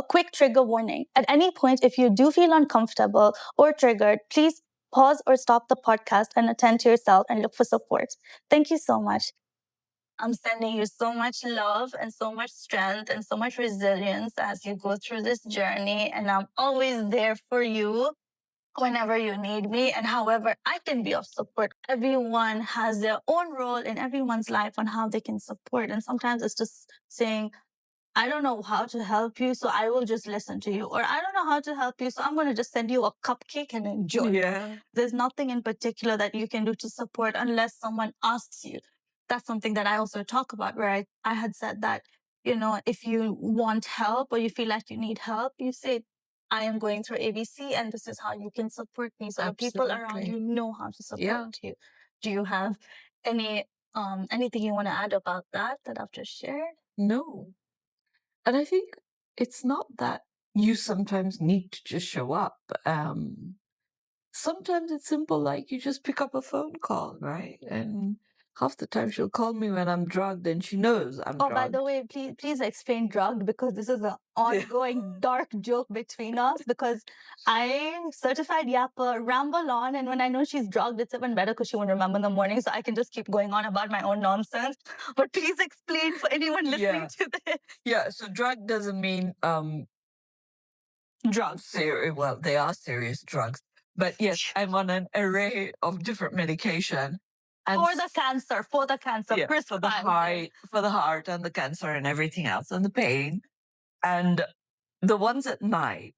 A quick trigger warning. At any point, if you do feel uncomfortable or triggered, please pause or stop the podcast and attend to yourself and look for support. Thank you so much. I'm sending you so much love and so much strength and so much resilience as you go through this journey. And I'm always there for you whenever you need me and however I can be of support. Everyone has their own role in everyone's life on how they can support. And sometimes it's just saying, I don't know how to help you, so I will just listen to you. Or I don't know how to help you, so I'm going to just send you a cupcake and enjoy. Yeah. There's nothing in particular that you can do to support unless someone asks you. That's something that I also talk about, where I had said that, if you want help or you feel like you need help, you say, I am going through ABC and this is how you can support me. So the people around you know how to support you. Do you have anything you want to add about that I've just shared? No. And I think it's not that you sometimes need to just show up. Sometimes it's simple, like you just pick up a phone call, right? And half the time she'll call me when I'm drugged and she knows I'm drugged. By the way, please explain drugged, because this is an ongoing dark joke between us, because I'm certified yapper, ramble on, and when I know she's drugged, it's even better because she won't remember in the morning, so I can just keep going on about my own nonsense. But please explain for anyone listening to this. Yeah, so drugged doesn't mean drugs. Well, they are serious drugs. But yes, I'm on an array of different medication. And for the cancer, for the heart and the cancer and everything else and the pain. And the ones at night,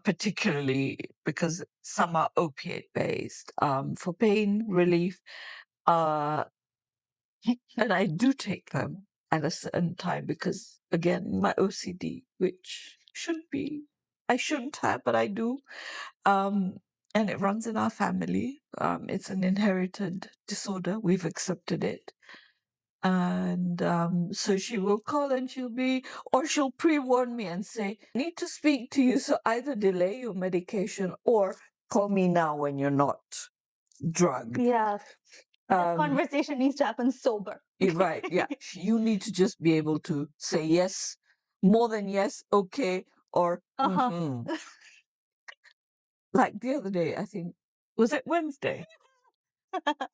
particularly because some are opiate based, for pain relief. And I do take them at a certain time because, again, my OCD, which I shouldn't have, but I do. And it runs in our family. It's an inherited disorder. We've accepted it. And so she will call and she'll pre-warn me and say, I need to speak to you, so either delay your medication or call me now when you're not drugged. Yeah. This conversation needs to happen sober. Right, yeah. You need to just be able to say yes, more than yes, okay, or Like the other day, I think, was it Wednesday?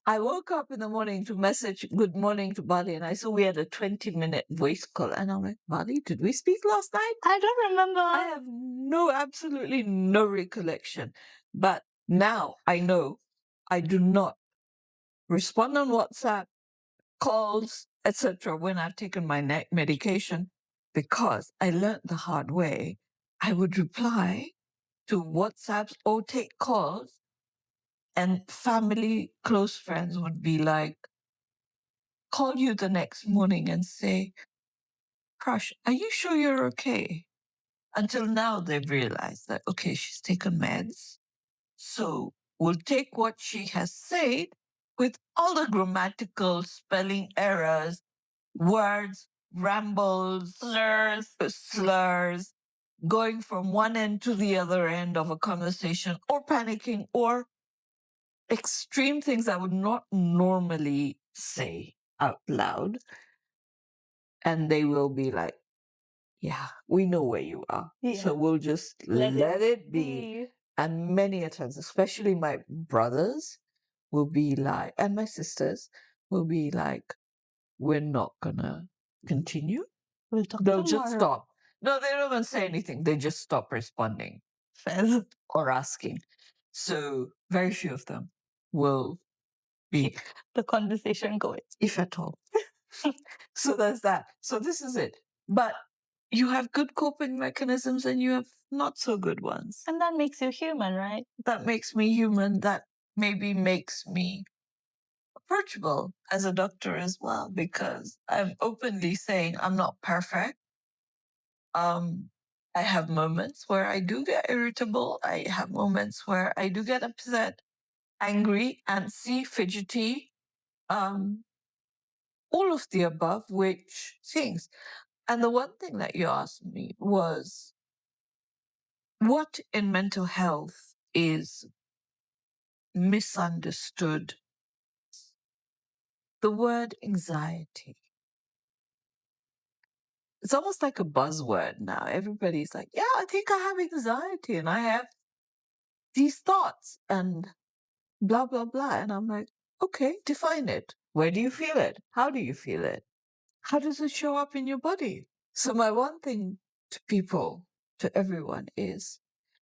I woke up in the morning to message good morning to Bali, and I saw we had a 20-minute voice call. And I'm like, Bali, did we speak last night? I don't remember. I have absolutely no recollection. But now I know I do not respond on WhatsApp, calls, etc. when I've taken my medication, because I learned the hard way. I would reply to WhatsApps or take calls, and family, close friends would be like, call you the next morning and say, Prash, are you sure you're okay? Until now, they've realized that, okay, she's taken meds. So we'll take what she has said with all the grammatical spelling errors, words, rambles, slurs, going from one end to the other end of a conversation, or panicking, or extreme things I would not normally say out loud. And they will be like, yeah, we know where you are. Yeah. So we'll just let it be. And many a times, especially my brothers will be like, and my sisters will be like, we're not gonna continue. We'll talk They'll tomorrow. just stop. No, they don't even say anything. They just stop responding. Fez. Or asking. So very few of them will be keep the conversation going, if at all. So there's that. So this is it. But you have good coping mechanisms and you have not so good ones. And that makes you human, right? That makes me human. That maybe makes me approachable as a doctor as well, because I'm openly saying I'm not perfect. I have moments where I do get irritable. I have moments where I do get upset, angry, antsy, fidgety. All of the above, which things. And the one thing that you asked me was, what in mental health is misunderstood? The word anxiety. it's almost like a buzzword now. Everybody's like, yeah, I think I have anxiety and I have these thoughts and blah, blah, blah. And I'm like, okay, define it. Where do you feel it? How do you feel it? How does it show up in your body? So, my one thing to people, to everyone, is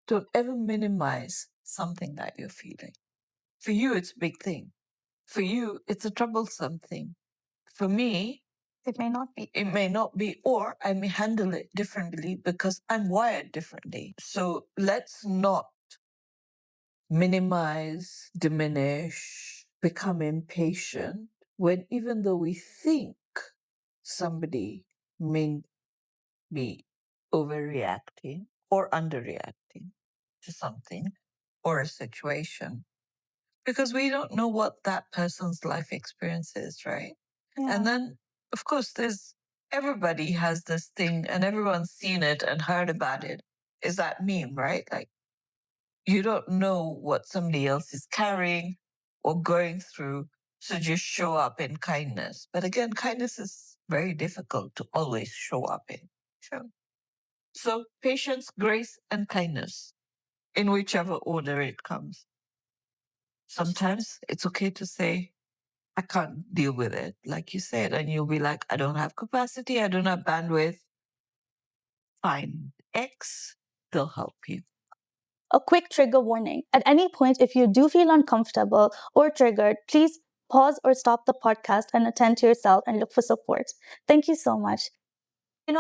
don't ever minimize something that you're feeling. For you, it's a big thing. For you, it's a troublesome thing. For me, It may not be. it may not be, or I may handle it differently because I'm wired differently. So let's not minimize, diminish, become impatient when even though we think somebody may be overreacting or underreacting to something or a situation, because we don't know what that person's life experience is, right? Yeah. And then, of course, there's everybody has this thing and everyone's seen it and heard about it. Is that meme, right? Like, you don't know what somebody else is carrying or going through. So just show up in kindness. But again, kindness is very difficult to always show up in. Sure. So patience, grace, and kindness in whichever order it comes. Sometimes it's okay to say, I can't deal with it, like you said, and you'll be like, I don't have capacity, I don't have bandwidth. Fine. X, they'll help you. A quick trigger warning. At any point, if you do feel uncomfortable or triggered, please pause or stop the podcast and attend to yourself and look for support. Thank you so much.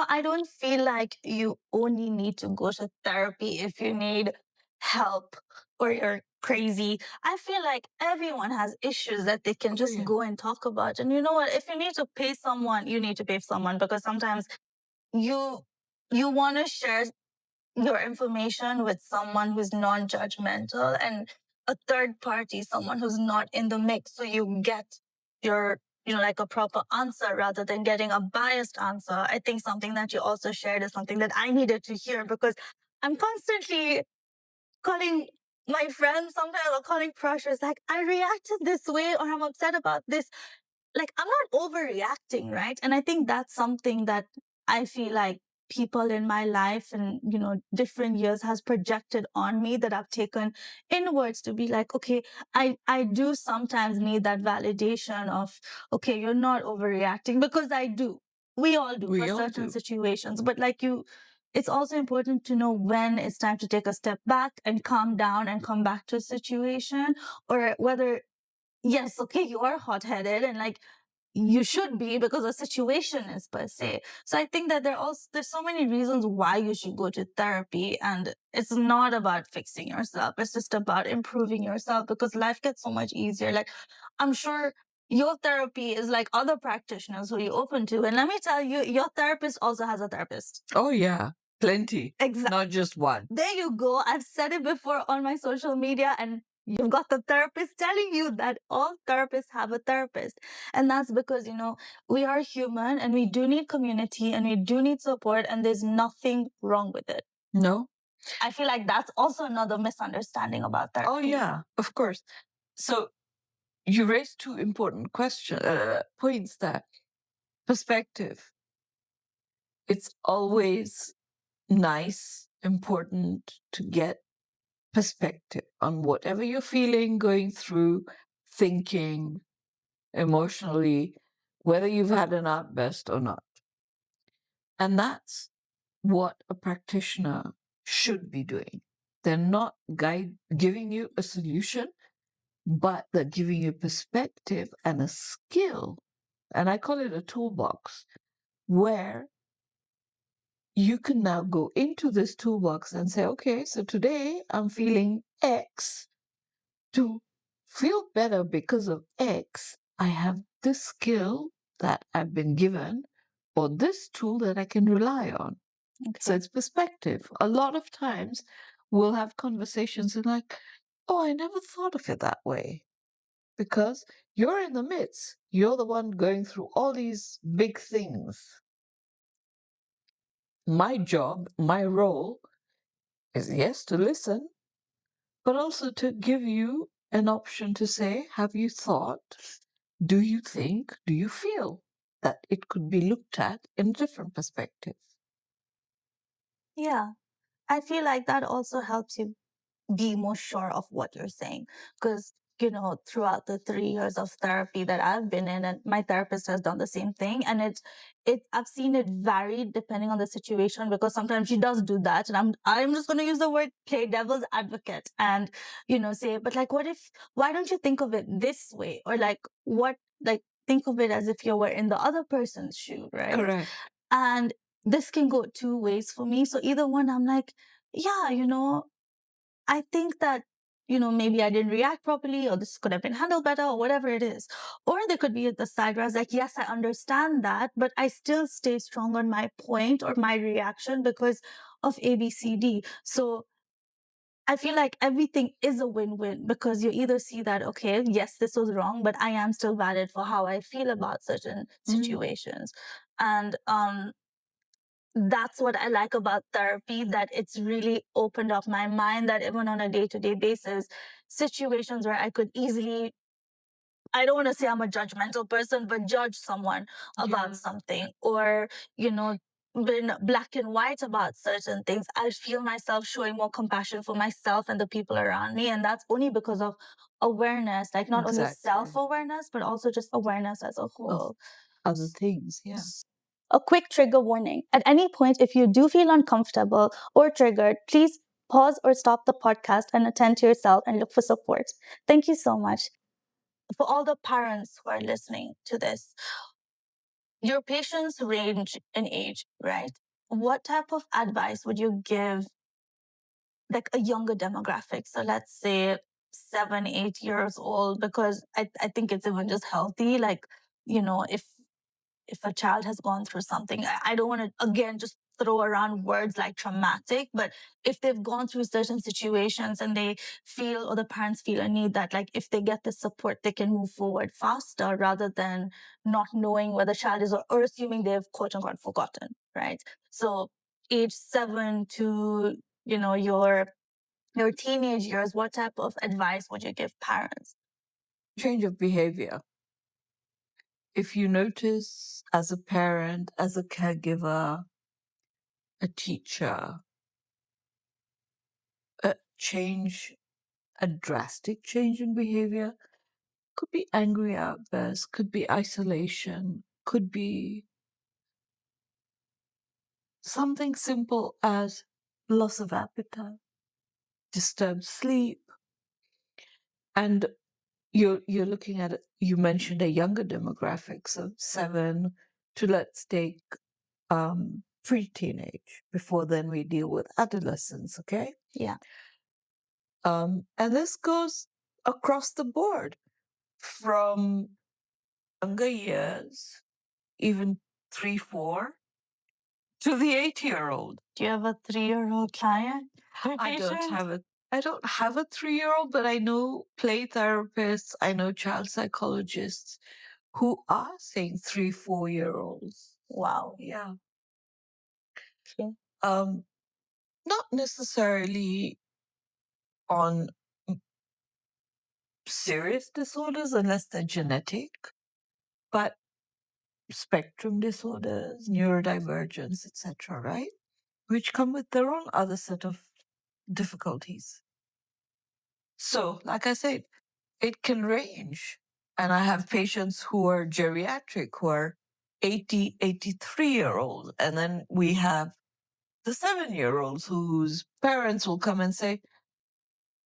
I don't feel like you only need to go to therapy if you need help or you're crazy. I feel like everyone has issues that they can just go and talk about. And you know what? If you need to pay someone, you need to pay someone, because sometimes you want to share your information with someone who's non-judgmental and a third party, someone who's not in the mix, so you get your like a proper answer rather than getting a biased answer. I think something that you also shared is something that I needed to hear, because I'm constantly calling my friends sometimes, or calling Prashna, like, I reacted this way or I'm upset about this. Like, I'm not overreacting, right? And I think that's something that I feel like people in my life and different years has projected on me, that I've taken inwards to be like, okay, I do sometimes need that validation of, okay, you're not overreacting, because I do. We all do for certain situations. But like it's also important to know when it's time to take a step back and calm down and come back to a situation, or whether, yes, okay, you are hot-headed and like you should be, because the situation is per se. So I think that there's so many reasons why you should go to therapy, and it's not about fixing yourself. It's just about improving yourself, because life gets so much easier. Like, I'm sure your therapy is like other practitioners who you open to, and let me tell you, your therapist also has a therapist. Oh yeah, plenty. Exactly. Not just one. There you go. I've said it before on my social media, and you've got the therapist telling you that all therapists have a therapist. And that's because, we are human and we do need community and we do need support, and there's nothing wrong with it. No. I feel like that's also another misunderstanding about therapy. Oh yeah, of course. So you raised two important points there. Perspective. It's always nice, important to get perspective on whatever you're feeling, going through, thinking, emotionally, whether you've had an outburst or not. And that's what a practitioner should be doing. They're not giving you a solution, but they're giving you perspective and a skill. And I call it a toolbox, where you can now go into this toolbox and say, okay, so today I'm feeling X. To feel better because of X, I have this skill that I've been given, or this tool that I can rely on. Okay. So it's perspective. A lot of times we'll have conversations and like, oh, I never thought of it that way. Because you're in the midst. You're the one going through all these big things. My job, my role is, yes, to listen, but also to give you an option to say, have you thought? Do you think? Do you feel? that it could be looked at in a different perspective. Yeah. I feel like that also helps you be more sure of what you're saying. Because, throughout the 3 years of therapy that I've been in, and my therapist has done the same thing. And I've seen it vary depending on the situation, because sometimes she does do that. And I'm just going to use the word play devil's advocate and, say, but like, why don't you think of it this way? Or think of it as if you were in the other person's shoe, right? Correct. And this can go two ways for me. So either one, I'm like, yeah, I think that, maybe I didn't react properly, or this could have been handled better, or whatever it is. Or there could be the side where I was like, yes, I understand that, but I still stay strong on my point or my reaction because of A, B, C, D. So I feel like everything is a win-win, because you either see that, okay, yes, this was wrong, but I am still valid for how I feel about certain situations. And that's what I like about therapy, that it's really opened up my mind, that even on a day-to-day basis, situations where I could easily, I don't want to say I'm a judgmental person, but judge someone about something, or, been black and white about certain things, I feel myself showing more compassion for myself and the people around me. And that's only because of awareness, like not only self-awareness, but also just awareness as a whole. Other things, yeah. A quick trigger warning. At any point, if you do feel uncomfortable or triggered, please pause or stop the podcast and attend to yourself and look for support. Thank you so much. For all the parents who are listening to this, your patients range in age, right? What type of advice would you give like a younger demographic? So let's say 7, 8 years old, because I think it's even just healthy. Like, if a child has gone through something, I don't want to, again, just throw around words like traumatic, but if they've gone through certain situations and they feel, or the parents feel a need that, like, if they get the support, they can move forward faster, rather than not knowing where the child is, or assuming they've quote unquote forgotten, right? So age 7 to, your teenage years, what type of advice would you give parents? Change of behavior. If you notice as a parent, as a caregiver, a teacher, a drastic change in behavior, could be angry outbursts, could be isolation, could be something simple as loss of appetite, disturbed sleep. And you're looking at it, you mentioned a younger demographic, so 7 to, let's take pre-teenage. Before then we deal with adolescence, okay? Yeah. And this goes across the board, from younger years, even 3, 4, to the 8-year-old. Do you have a 3-year-old client? I don't have a 3-year-old, but I know play therapists, I know child psychologists who are seeing 3, 4-year-olds. Wow. Yeah. Okay. Not necessarily on serious disorders unless they're genetic, but spectrum disorders, neurodivergence, etc., right? Which come with their own other set of difficulties. So, like I said, it can range. And I have patients who are geriatric, who are 80, 83-year-olds. And then we have the 7-year-olds whose parents will come and say,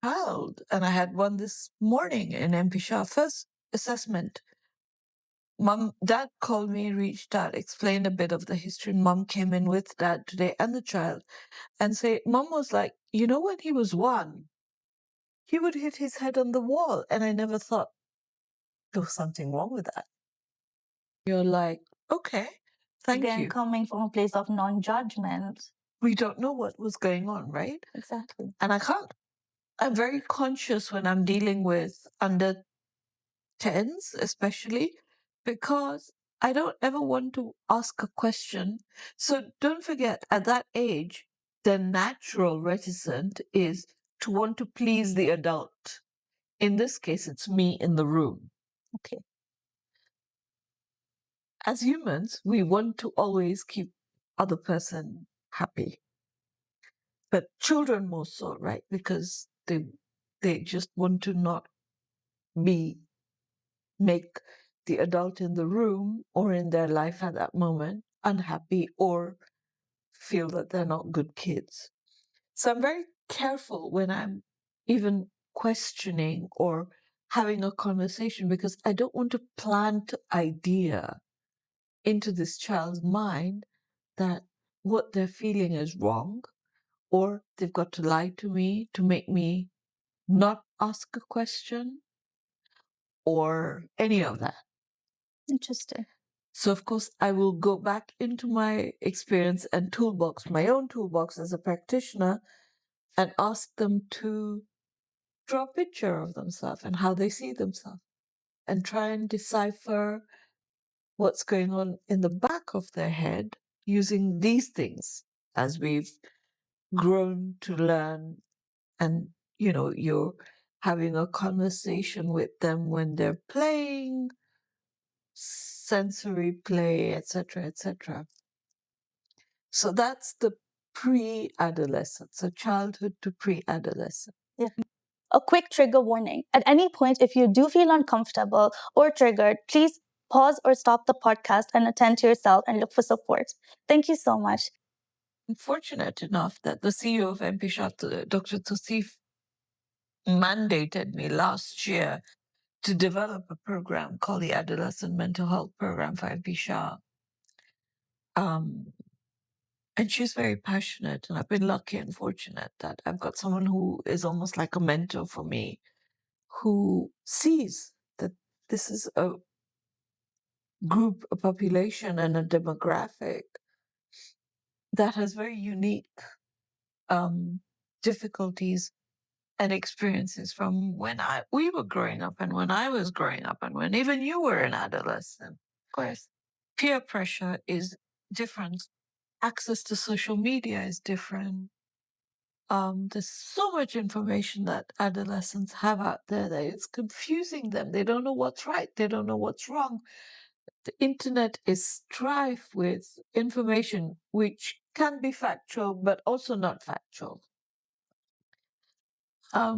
child. And I had one this morning in MP Shah, first assessment. Dad called me, reached out, explained a bit of the history. Mom came in with dad today and the child and say, Mom was like, when he was 1, he would hit his head on the wall. And I never thought there was something wrong with that. You're like, okay, thank Again, you. coming from a place of non-judgment. We don't know what was going on, right? Exactly. And I'm very conscious when I'm dealing with under 10s, especially, because I don't ever want to ask a question. So don't forget, at that age, the natural reticent is to want to please the adult. In this case, it's me in the room. Okay. as humans, we want to always keep other person happy. But children more so, right? Because they just want to not make the adult in the room or in their life at that moment unhappy or feel that they're not good kids. So I'm very careful when I'm even questioning or having a conversation because I don't want to plant idea into this child's mind that what they're feeling is wrong or they've got to lie to me to make me not ask a question or any of that. Interesting. So, of course, I will go back into my experience and toolbox, my own toolbox as a practitioner, and ask them to draw a picture of themselves and how they see themselves and try and decipher what's going on in the back of their head using these things as we've grown to learn. And, you're having a conversation with them when they're playing, sensory play, etc., etc. So that's the pre-adolescence, so childhood to pre-adolescence. Yeah. A quick trigger warning. At any point, if you do feel uncomfortable or triggered, please pause or stop the podcast and attend to yourself and look for support. Thank you so much. I'm fortunate enough that the CEO of MP Shah, Dr. Tosif, mandated me last year to develop a program called the Adolescent Mental Health Program for MP Shah. And she's very passionate, and I've been lucky and fortunate that I've got someone who is almost like a mentor for me, who sees that this is a group, a population, and a demographic that has very unique difficulties and experiences from when we were growing up and when I was growing up and when even you were an adolescent. Of course, peer pressure is different. Access to social media is different. There's so much information that adolescents have out there that it's confusing them. They don't know what's right. They don't know what's wrong. The internet is strife with information which can be factual, but also not factual. I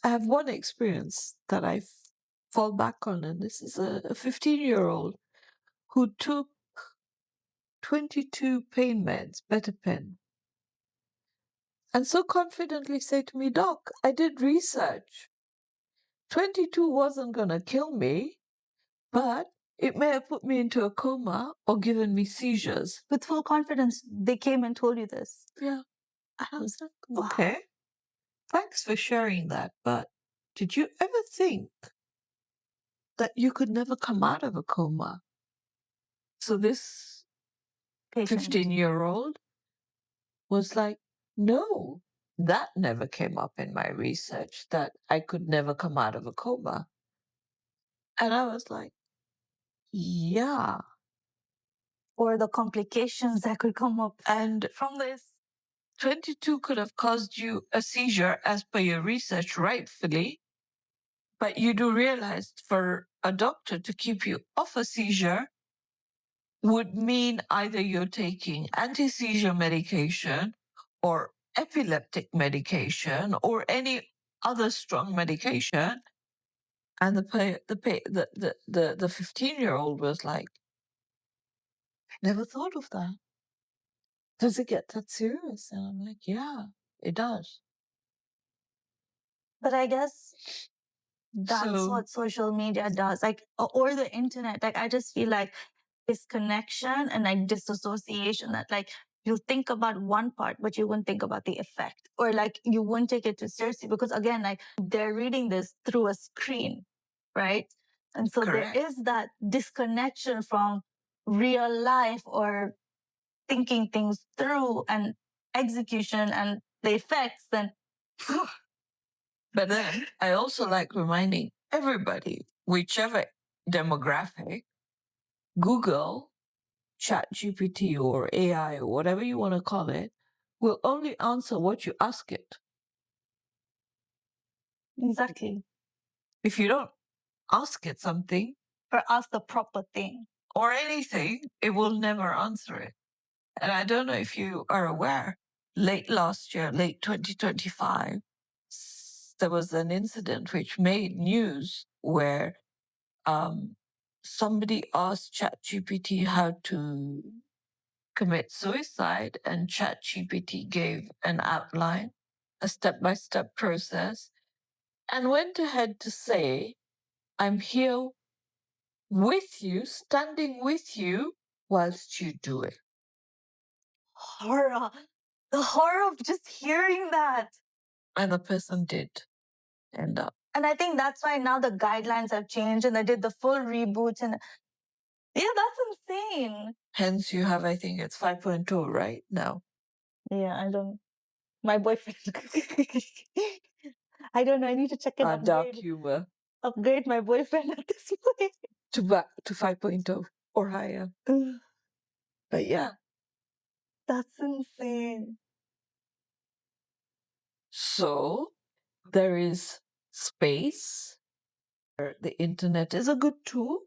have one experience that I fall back on, and this is a 15-year-old who took 22 pain meds, Betapen, and so confidently said to me, "Doc, I did research. 22 wasn't going to kill me, but it may have put me into a coma or given me seizures." With full confidence, they came and told you this. Yeah. And I was like, okay, thanks for sharing that. But did you ever think that you could never come out of a coma? So this 15-year-old was like, no, that never came up in my research, that I could never come out of a coma. And I was like, yeah. Or the complications that could come up And from this. 22 could have caused you a seizure as per your research, rightfully. But you do realize for a doctor to keep you off a seizure would mean either you're taking anti-seizure medication or epileptic medication or any other strong medication. And the 15-year-old was like, I never thought of that. Does it get that serious? And I'm like, yeah, it does. But I guess that's what social media does, like, or the internet. Like, I just feel like this connection and like disassociation that like you think about one part, but you wouldn't think about the effect, or like you wouldn't take it too seriously because again, like they're reading this through a screen, right? And so Correct. there is that disconnection from real life or thinking things through and execution and the effects. Then But then I also like reminding everybody, whichever demographic, Google, ChatGPT, or AI, or whatever you want to call it, will only answer what you ask it. exactly. If you don't ask it something, or ask the proper thing. Or anything, it will never answer it. And I don't know if you are aware, late last year, late 2025, there was an incident which made news where somebody asked ChatGPT how to commit suicide, and ChatGPT gave an outline, a step-by-step process, and went ahead to say, I'm here with you, standing with you whilst you do it. Horror. The horror of just hearing that. And the person did end up. And I think that's why now the guidelines have changed and they did the full reboot. And yeah, that's insane. Hence, you have, I think it's 5.0 right now. Yeah, I don't. My boyfriend. I don't know. I need to check and Dark upgrade, humor upgrade my boyfriend at this point. to 5.0 or higher. But yeah, That's insane. so there is space. The internet is a good tool.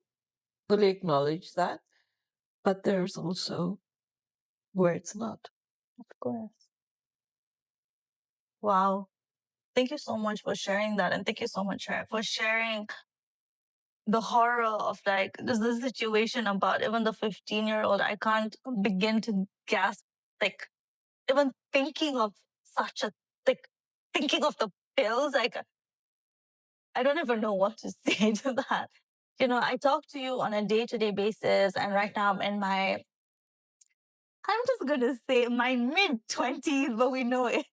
Fully acknowledge that. But there's also where it's not. Of course. Wow. Thank you so much for sharing that. And thank you so much for sharing the horror of like this situation about even the 15-year-old. I can't begin to gasp, like even thinking of such a thinking of the pills, like I don't even know what to say to that. You know, I talk to you on a day-to-day basis, and right now I'm just gonna say my mid-20s, but we know it.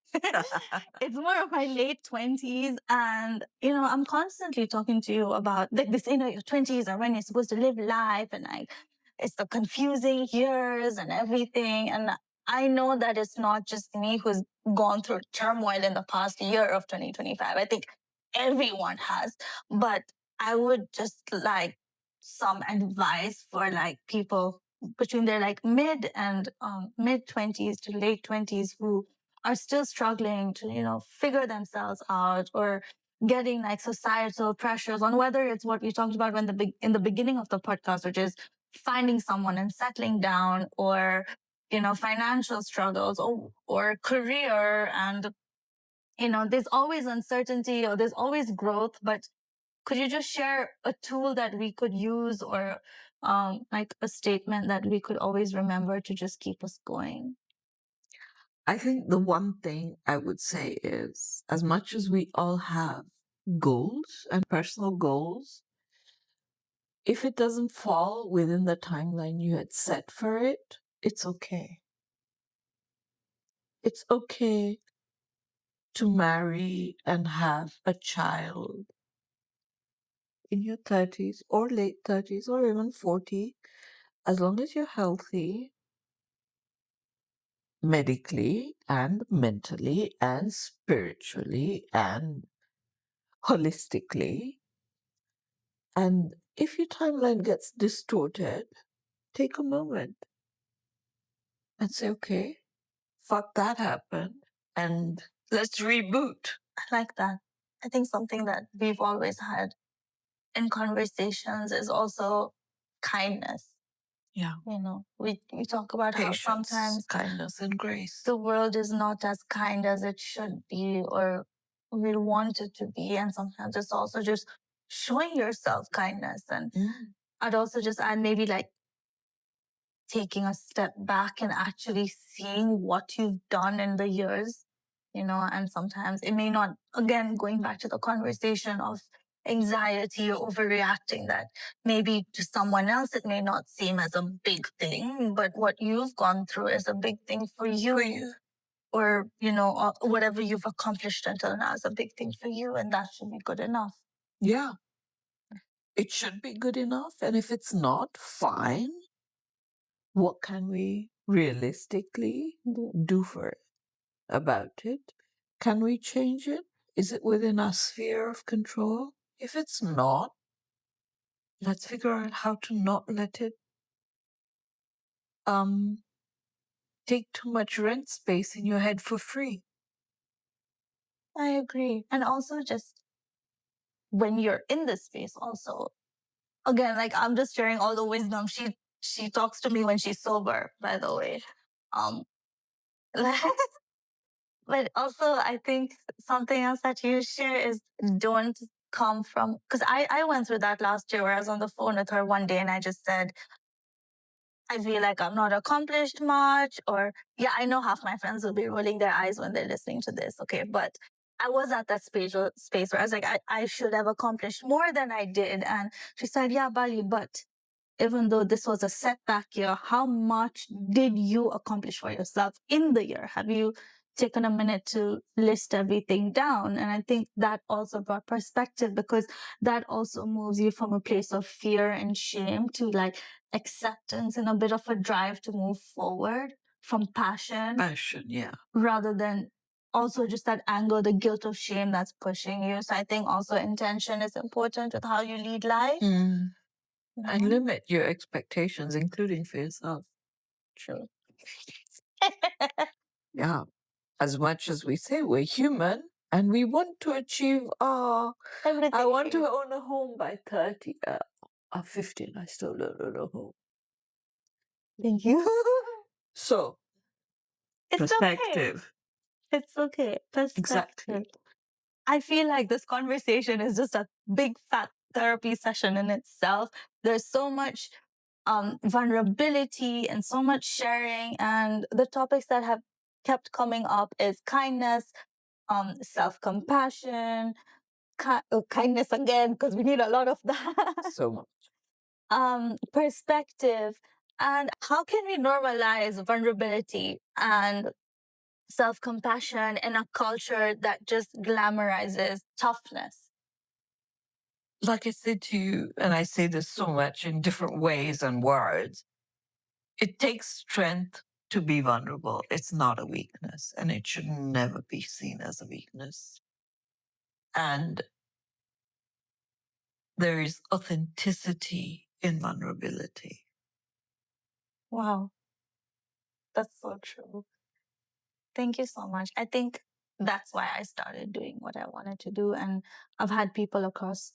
It's more of my late 20s. And, you know, I'm constantly talking to you about like this, you know, your 20s are when you're supposed to live life and like it's the confusing years and everything. And I know that it's not just me who's gone through turmoil in the past year of 2025. I think everyone has. But I would just like some advice for like people between their like mid 20s to late 20s who are still struggling to, you know, figure themselves out or getting like societal pressures on whether it's what we talked about when in the beginning of the podcast, which is finding someone and settling down, or, you know, financial struggles, or career. And, you know, there's always uncertainty or there's always growth, but could you just share a tool that we could use, or like a statement that we could always remember to just keep us going? I think the one thing I would say is, as much as we all have goals and personal goals, if it doesn't fall within the timeline you had set for it, it's okay. It's okay to marry and have a child in your 30s or late 30s or even 40, as long as you're healthy medically and mentally and spiritually and holistically. And if your timeline gets distorted, take a moment and say, okay, fuck that happened, and let's reboot. I like that. I think something that we've always had in conversations is also kindness. Yeah. You know, we talk about Patience, how sometimes kindness, and grace. the world is not as kind as it should be or we want it to be. And sometimes it's also just showing yourself kindness. And I'd also just add maybe like taking a step back and actually seeing what you've done in the years, you know, and sometimes it may not, again, going back to the conversation of anxiety or overreacting, that maybe to someone else it may not seem as a big thing, but what you've gone through is a big thing for you. Or, you know, whatever you've accomplished until now is a big thing for you, and that should be good enough. Yeah. It should be good enough. And if it's not, fine. What can we realistically do for it, about it? Can we change it? Is it within our sphere of control? If it's not, let's figure out how to not let it take too much rent space in your head for free. I agree. And also just when you're in this space also, again, like I'm just sharing all the wisdom. She talks to me when she's sober, by the way. Um, but also I think something else that you share is don't come from, because I went through that last year where I was on the phone with her one day and I just said, I feel like I'm not accomplished much, or yeah, I know half my friends will be rolling their eyes when they're listening to this. Okay. But I was at that space where I was like, I should have accomplished more than I did. And she said, yeah, Bali, but even though this was a setback year, how much did you accomplish for yourself in the year? Have you taken a minute to list everything down? And I think that also brought perspective, because that also moves you from a place of fear and shame to like acceptance and a bit of a drive to move forward from passion. Passion, yeah. Rather than also just that anger, the guilt of shame that's pushing you. So I think also intention is important with how you lead life. And limit your expectations, including for yourself. True. Yeah. As much as we say we're human and we want to achieve, Everything. I want to own a home by 30. At 15, I still don't own a home. Thank you. So, It's perspective. Okay. It's okay. Perspective. Exactly. I feel like this conversation is just a big fat therapy session in itself. There's so much vulnerability and so much sharing, and the topics that have kept coming up is kindness, self-compassion, kindness again, because we need a lot of that. So much. Perspective, and how can we normalize vulnerability and self-compassion in a culture that just glamorizes toughness? Like I said to you, and I say this so much in different ways and words, it takes strength to be vulnerable. It's not a weakness, and it should never be seen as a weakness. And there is authenticity in vulnerability. Wow. That's so true. Thank you so much. I think that's why I started doing what I wanted to do. And I've had people across,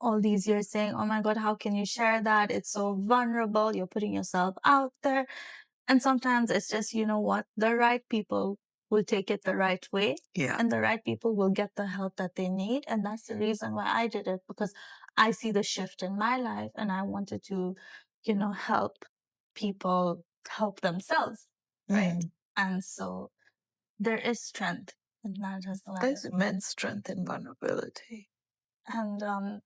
all these years saying, oh my God, how can you share that? It's so vulnerable. You're putting yourself out there. And sometimes it's just, what? The right people will take it the right way. Yeah. And the right people will get the help that they need. And that's the reason why I did it, because I see the shift in my life and I wanted to, help people help themselves. Right. And so there is strength in that as well. There's immense strength in vulnerability. And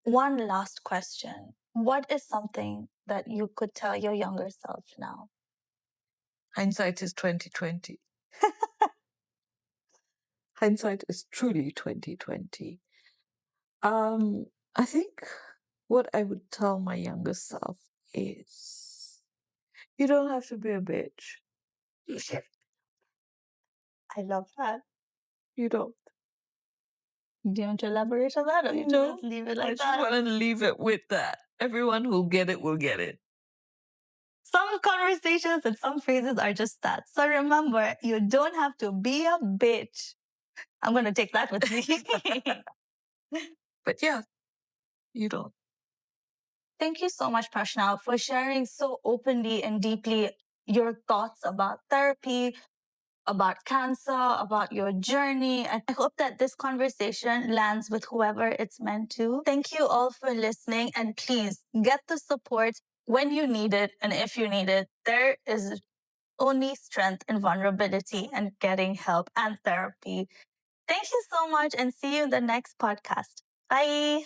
one last question. What is something that you could tell your younger self now? Hindsight is 2020. Hindsight is truly 2020. I think what I would tell my younger self is, you don't have to be a bitch. I love that. You don't. Do you want to elaborate on that, or you just leave it like I that? just want to leave it with that. Everyone who'll get it will get it. Some conversations and some phrases are just that. So remember, you don't have to be a bitch. I'm going to take that with me. But yeah, you don't. Thank you so much, Prashna, for sharing so openly and deeply your thoughts about therapy, about cancer, about your journey. I hope that this conversation lands with whoever it's meant to. Thank you all for listening, and please get the support when you need it and if you need it. There is only strength in vulnerability and getting help and therapy. Thank you so much, and see you in the next podcast. Bye.